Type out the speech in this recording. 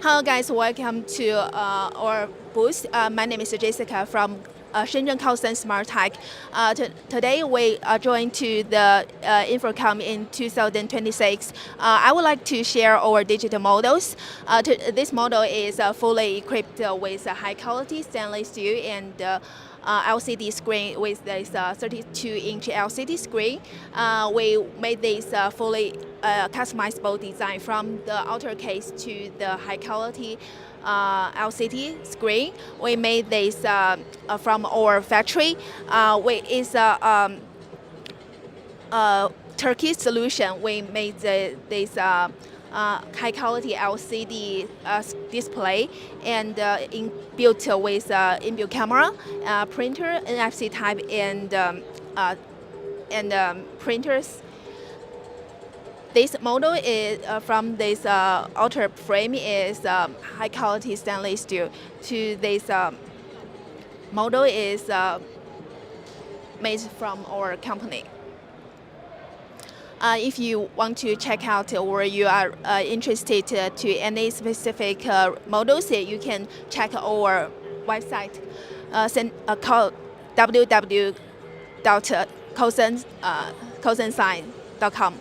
Hello guys, welcome to our booth. My name is Jessica from Shenzhen Cosun Smart Tech. Today we are joined to the InfoComm in 2026. I would like to share our digital models. This model is fully equipped with a high quality stainless steel and LCD screen with this 32-inch LCD screen. We made this fully customizable design from the outer case to the high quality LCD screen. We made this from our factory. It's a Turkey solution. We made this high quality LCD display and built with inbuilt camera, printer, NFC type, and printers. This model is from this outer frame is high quality stainless steel to this model is made from our company. If you want to check out or you are interested to any specific models, you can check our website, www.cosunsign.com.